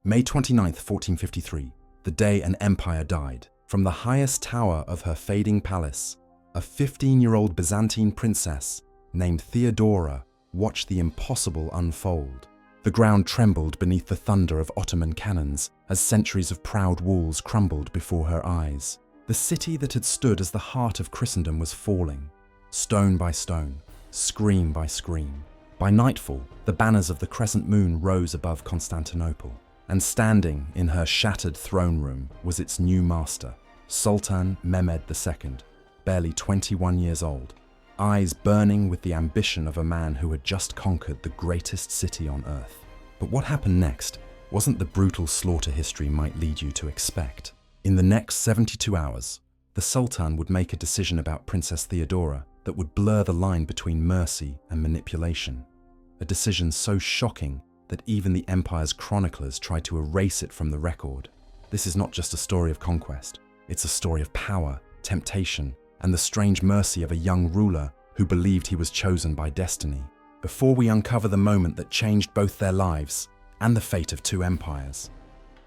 May 29, 1453, the day an empire died. From the highest tower of her fading palace, a 15-year-old Byzantine princess named Theodora watched the impossible unfold. The ground trembled beneath the thunder of Ottoman cannons as centuries of proud walls crumbled before her eyes. The city that had stood as the heart of Christendom was falling, stone by stone, scream by scream. By nightfall, the banners of the crescent moon rose above Constantinople, and standing in her shattered throne room was its new master, Sultan Mehmed II, barely 21 years old, eyes burning with the ambition of a man who had just conquered the greatest city on earth. But what happened next wasn't the brutal slaughter history might lead you to expect. In the next 72 hours, the Sultan would make a decision about Princess Theodora that would blur the line between mercy and manipulation. A decision so shocking that even the empire's chroniclers tried to erase it from the record. This is not just a story of conquest, it's a story of power, temptation, and the strange mercy of a young ruler who believed he was chosen by destiny. Before we uncover the moment that changed both their lives and the fate of two empires,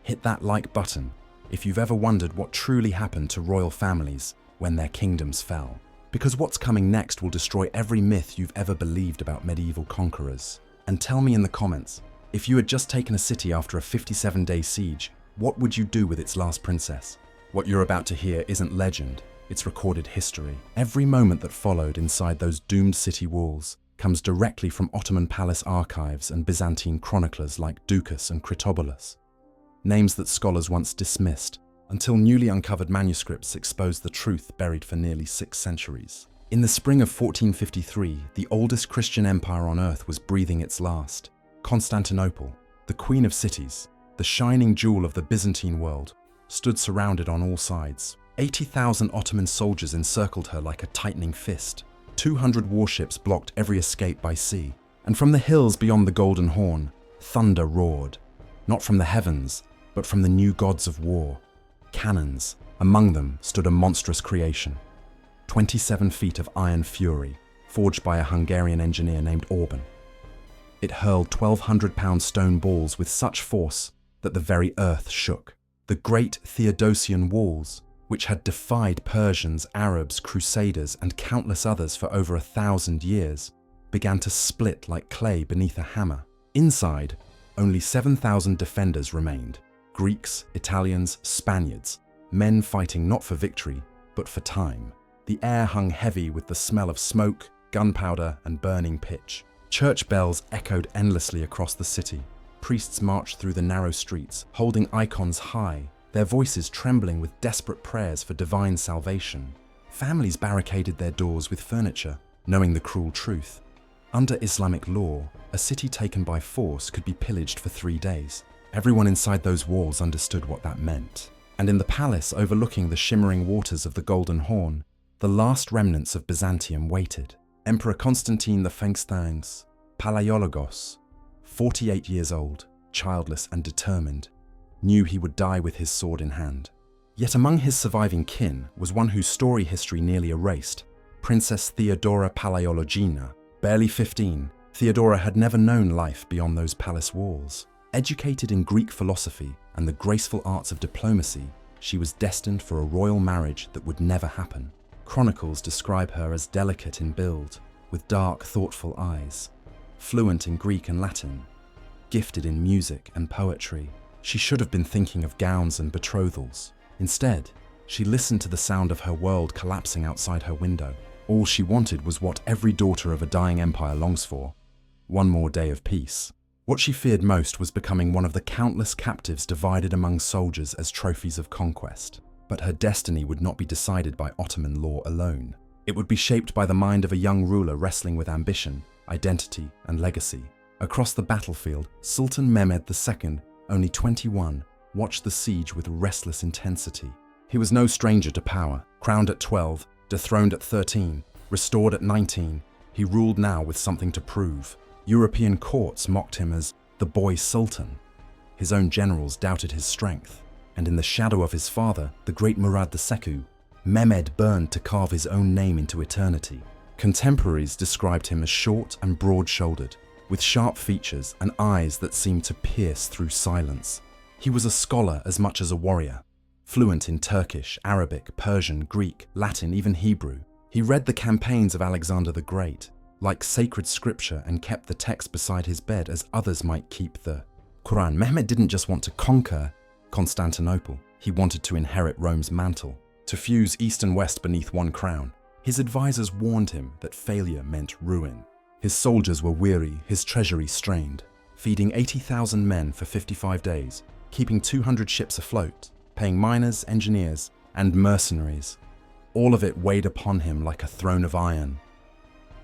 hit that like button if you've ever wondered what truly happened to royal families when their kingdoms fell. Because what's coming next will destroy every myth you've ever believed about medieval conquerors. And tell me in the comments, if you had just taken a city after a 57-day siege, what would you do with its last princess? What you're about to hear isn't legend, it's recorded history. Every moment that followed inside those doomed city walls comes directly from Ottoman palace archives and Byzantine chroniclers like Ducas and Critobulus. Names that scholars once dismissed, until newly uncovered manuscripts exposed the truth buried for nearly 6 centuries. In the spring of 1453, the oldest Christian empire on earth was breathing its last. Constantinople, the queen of cities, the shining jewel of the Byzantine world, stood surrounded on all sides. 80,000 Ottoman soldiers encircled her like a tightening fist. 200 warships blocked every escape by sea. And from the hills beyond the Golden Horn, thunder roared. Not from the heavens, but from the new gods of war. Cannons. Among them stood a monstrous creation. 27 feet of iron fury, forged by a Hungarian engineer named Orban. It hurled 1,200-pound stone balls with such force that the very earth shook. The great Theodosian walls, which had defied Persians, Arabs, Crusaders, and countless others for over 1,000 years, began to split like clay beneath a hammer. Inside, only 7,000 defenders remained. Greeks, Italians, Spaniards, men fighting not for victory, but for time. The air hung heavy with the smell of smoke, gunpowder, and burning pitch. Church bells echoed endlessly across the city. Priests marched through the narrow streets, holding icons high, their voices trembling with desperate prayers for divine salvation. Families barricaded their doors with furniture, knowing the cruel truth. Under Islamic law, a city taken by force could be pillaged for 3 days. Everyone inside those walls understood what that meant. And in the palace overlooking the shimmering waters of the Golden Horn, the last remnants of Byzantium waited. Emperor Constantine the Phangsthines, Palaiologos, 48 years old, childless and determined, knew he would die with his sword in hand. Yet among his surviving kin was one whose story history nearly erased, Princess Theodora Palaiologina. Barely 15, Theodora had never known life beyond those palace walls. Educated in Greek philosophy and the graceful arts of diplomacy, she was destined for a royal marriage that would never happen. Chronicles describe her as delicate in build, with dark, thoughtful eyes, fluent in Greek and Latin, gifted in music and poetry. She should have been thinking of gowns and betrothals. Instead, she listened to the sound of her world collapsing outside her window. All she wanted was what every daughter of a dying empire longs for: one more day of peace. What she feared most was becoming one of the countless captives divided among soldiers as trophies of conquest. But her destiny would not be decided by Ottoman law alone. It would be shaped by the mind of a young ruler wrestling with ambition, identity, and legacy. Across the battlefield, Sultan Mehmed II, only 21, watched the siege with restless intensity. He was no stranger to power. Crowned at 12, dethroned at 13, restored at 19, he ruled now with something to prove. European courts mocked him as the boy sultan. His own generals doubted his strength. And in the shadow of his father, the great Murad II, Mehmed burned to carve his own name into eternity. Contemporaries described him as short and broad-shouldered, with sharp features and eyes that seemed to pierce through silence. He was a scholar as much as a warrior, fluent in Turkish, Arabic, Persian, Greek, Latin, even Hebrew. He read the campaigns of Alexander the Great, like sacred scripture, and kept the text beside his bed as others might keep the Quran. Mehmed didn't just want to conquer Constantinople, he wanted to inherit Rome's mantle, to fuse East and West beneath one crown. His advisors warned him that failure meant ruin. His soldiers were weary, his treasury strained, feeding 80,000 men for 55 days, keeping 200 ships afloat, paying miners, engineers, and mercenaries. All of it weighed upon him like a throne of iron.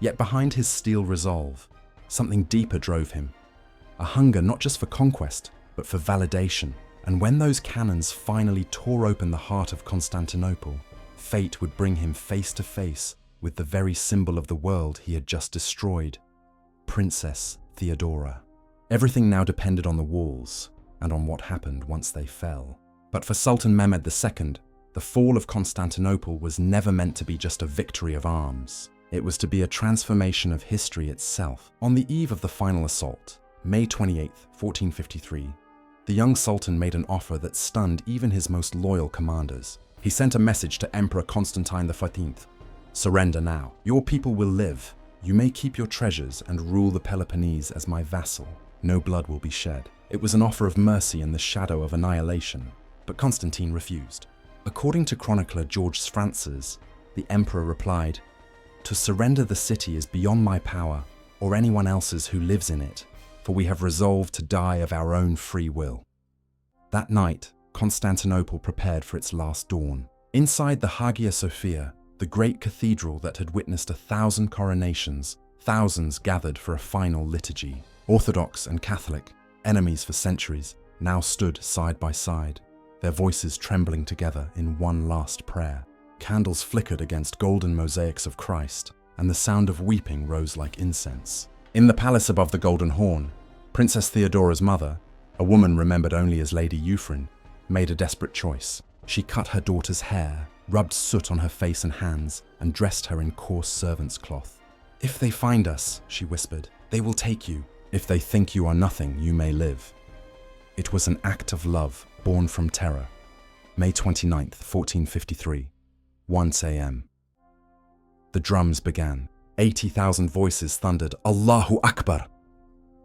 Yet behind his steel resolve, something deeper drove him. A hunger not just for conquest, but for validation. And when those cannons finally tore open the heart of Constantinople, fate would bring him face to face with the very symbol of the world he had just destroyed, Princess Theodora. Everything now depended on the walls and on what happened once they fell. But for Sultan Mehmed II, the fall of Constantinople was never meant to be just a victory of arms. It was to be a transformation of history itself. On the eve of the final assault, May 28, 1453, the young Sultan made an offer that stunned even his most loyal commanders. He sent a message to Emperor Constantine XIV. "Surrender now. Your people will live. You may keep your treasures and rule the Peloponnese as my vassal. No blood will be shed." It was an offer of mercy in the shadow of annihilation, but Constantine refused. According to chronicler George Francis, the emperor replied, "To surrender the city is beyond my power or anyone else's who lives in it, for we have resolved to die of our own free will." That night, Constantinople prepared for its last dawn. Inside the Hagia Sophia, the great cathedral that had witnessed 1,000 coronations, thousands gathered for a final liturgy. Orthodox and Catholic, enemies for centuries, now stood side by side, their voices trembling together in one last prayer. Candles flickered against golden mosaics of Christ, and the sound of weeping rose like incense. In the palace above the Golden Horn, Princess Theodora's mother, a woman remembered only as Lady Euphron, made a desperate choice. She cut her daughter's hair, rubbed soot on her face and hands, and dressed her in coarse servant's cloth. "If they find us," she whispered, "they will take you. If they think you are nothing, you may live." It was an act of love born from terror. May 29, 1453, 1 a.m. The drums began. 80,000 voices thundered, "Allahu Akbar!"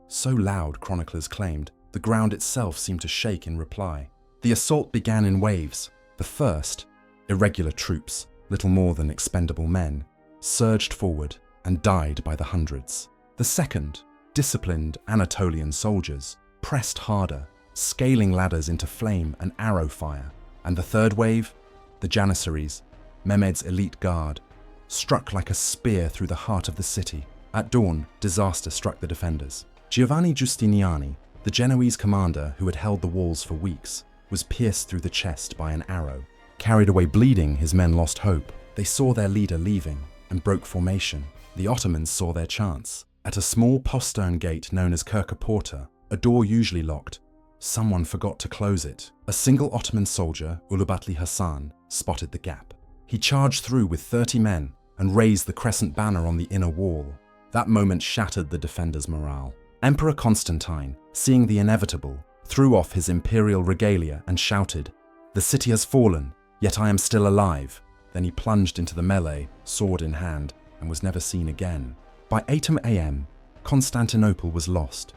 So loud, chroniclers claimed, the ground itself seemed to shake in reply. The assault began in waves. The first, irregular troops, little more than expendable men, surged forward and died by the hundreds. The second, disciplined Anatolian soldiers, pressed harder, scaling ladders into flame and arrow fire. And the third wave, the Janissaries, Mehmed's elite guard, struck like a spear through the heart of the city. At dawn, disaster struck the defenders. Giovanni Giustiniani, the Genoese commander who had held the walls for weeks, was pierced through the chest by an arrow. Carried away bleeding, his men lost hope. They saw their leader leaving and broke formation. The Ottomans saw their chance. At a small postern gate known as Kirka Porta, a door usually locked, someone forgot to close it. A single Ottoman soldier, Ulubatli Hassan, spotted the gap. He charged through with 30 men and raised the crescent banner on the inner wall. That moment shattered the defenders' morale. Emperor Constantine, seeing the inevitable, threw off his imperial regalia and shouted, "The city has fallen, yet I am still alive." Then he plunged into the melee, sword in hand, and was never seen again. By 8 a.m., Constantinople was lost.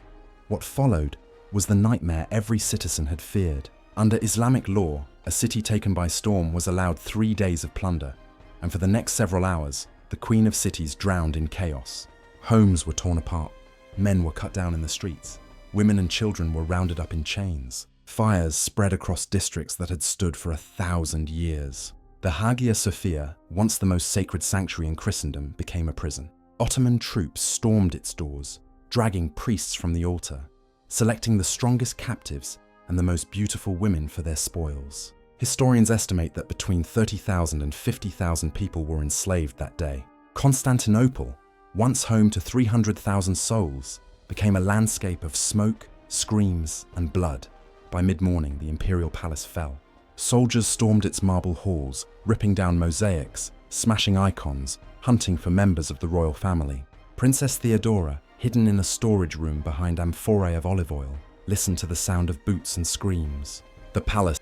What followed was the nightmare every citizen had feared. Under Islamic law, a city taken by storm was allowed 3 days of plunder, and for the next several hours, the Queen of Cities drowned in chaos. Homes were torn apart, men were cut down in the streets, women and children were rounded up in chains. Fires spread across districts that had stood for 1,000 years. The Hagia Sophia, once the most sacred sanctuary in Christendom, became a prison. Ottoman troops stormed its doors, dragging priests from the altar, selecting the strongest captives and the most beautiful women for their spoils. Historians estimate that between 30,000 and 50,000 people were enslaved that day. Constantinople, once home to 300,000 souls, became a landscape of smoke, screams, and blood. By mid-morning, the imperial palace fell. Soldiers stormed its marble halls, ripping down mosaics, smashing icons, hunting for members of the royal family. Princess Theodora, hidden in a storage room behind amphorae of olive oil, Listen to the sound of boots and screams. The palace